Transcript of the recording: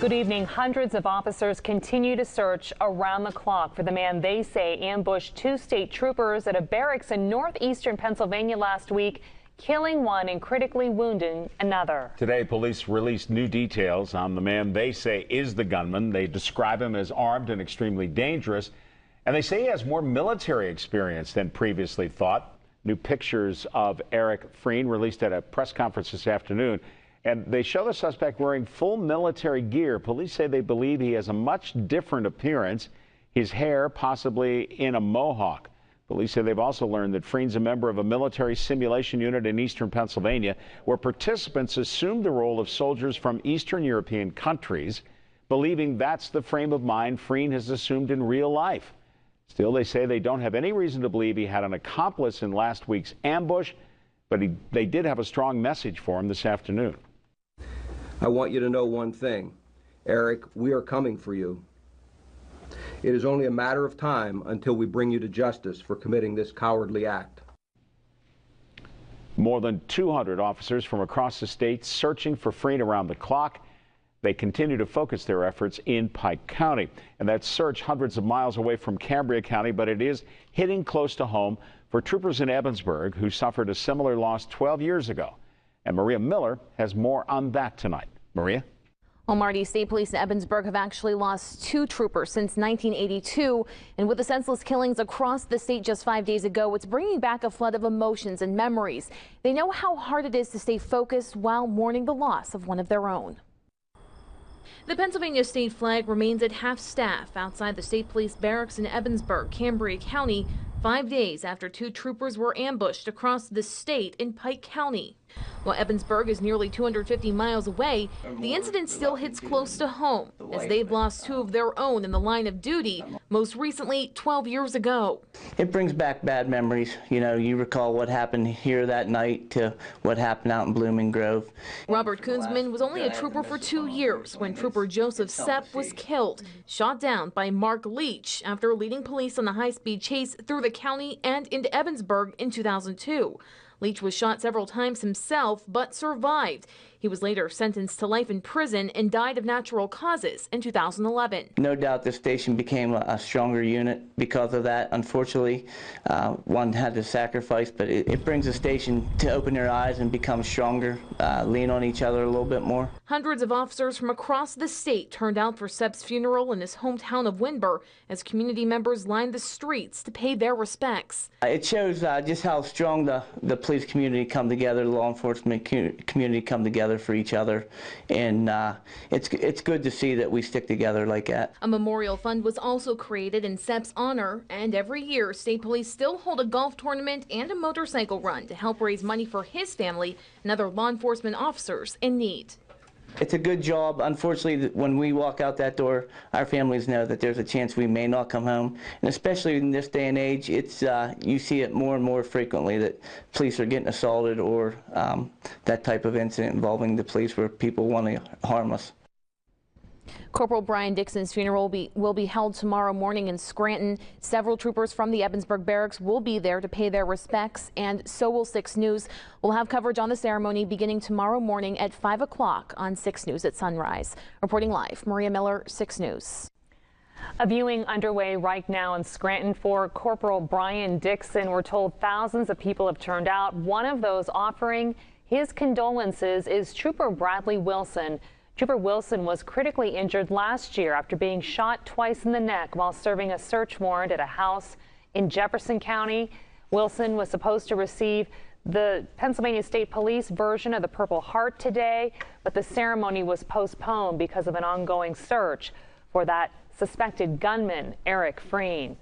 Good evening. Hundreds of officers continue to search around the clock for the man they say ambushed two state troopers at a barracks in northeastern Pennsylvania last week, killing one and critically wounding another. Today, police released new details on the man they say is the gunman. They describe him as armed and extremely dangerous, and they say he has more military experience than previously thought. New pictures of Eric Frein released at a press conference this afternoon, and they show the suspect wearing full military gear. Police say they believe he has a much different appearance, his hair possibly in a mohawk. Police say they've also learned that Frein's a member of a military simulation unit in eastern Pennsylvania, where participants assumed the role of soldiers from Eastern European countries, believing that's the frame of mind Frein has assumed in real life. Still, they say they don't have any reason to believe he had an accomplice in last week's ambush, but they did have a strong message for him this afternoon. I want you to know one thing. Eric, we are coming for you. It is only a matter of time until we bring you to justice for committing this cowardly act. More than 200 officers from across the state searching for Frein around the clock. They continue to focus their efforts in Pike County. And that search hundreds of miles away from Cambria County, but it is hitting close to home for troopers in Ebensburg who suffered a similar loss 12 years ago. And Maria Miller has more on that tonight. Maria? Well, Marty, state police in Ebensburg have actually lost two troopers since 1982. And with the senseless killings across the state just 5 days ago, it's bringing back a flood of emotions and memories. They know how hard it is to stay focused while mourning the loss of one of their own. The Pennsylvania state flag remains at half staff outside the state police barracks in Ebensburg, Cambria County, 5 days after two troopers were ambushed across the state in Pike County. While Ebensburg is nearly 250 miles away, the incident still hits close to home as they've lost two of their own in the line of duty, most recently 12 years ago. It brings back bad memories. You know, you recall what happened here that night to what happened out in Blooming Grove. Robert Kunzman was only a trooper for 2 years when Trooper Joseph Sepp was killed, shot down by Mark Leach after leading police on a high-speed chase through the county and into Ebensburg in 2002. Leach was shot several times himself, but survived. He was later sentenced to life in prison and died of natural causes in 2011. No doubt the station became a stronger unit because of that. Unfortunately, one had to sacrifice, but it brings the station to open their eyes and become stronger, lean on each other a little bit more. Hundreds of officers from across the state turned out for Sepp's funeral in his hometown of Winburn as community members lined the streets to pay their respects. It shows just how strong the police community come together, the law enforcement community come together for each other, and it's good to see that we stick together like that. A memorial fund was also created in Sepp's honor, and every year state police still hold a golf tournament and a motorcycle run to help raise money for his family and other law enforcement officers in need. It's a good job. Unfortunately, when we walk out that door, our families know that there's a chance we may not come home. And especially in this day and age, it's you see it more and more frequently that police are getting assaulted or that type of incident involving the police where people want to harm us. Corporal Brian Dixon's funeral will be held tomorrow morning in Scranton. Several troopers from the Ebensburg barracks will be there to pay their respects, and so will 6 News. We'll have coverage on the ceremony beginning tomorrow morning at 5 o'clock on 6 News at sunrise. Reporting live, Maria Miller, 6 News. A viewing underway right now in Scranton for Corporal Brian Dixon. We're told thousands of people have turned out. One of those offering his condolences is Trooper Bradley Wilson. Trooper Wilson was critically injured last year after being shot twice in the neck while serving a search warrant at a house in Jefferson County. Wilson was supposed to receive the Pennsylvania State Police version of the Purple Heart today, but the ceremony was postponed because of an ongoing search for that suspected gunman, Eric Frein.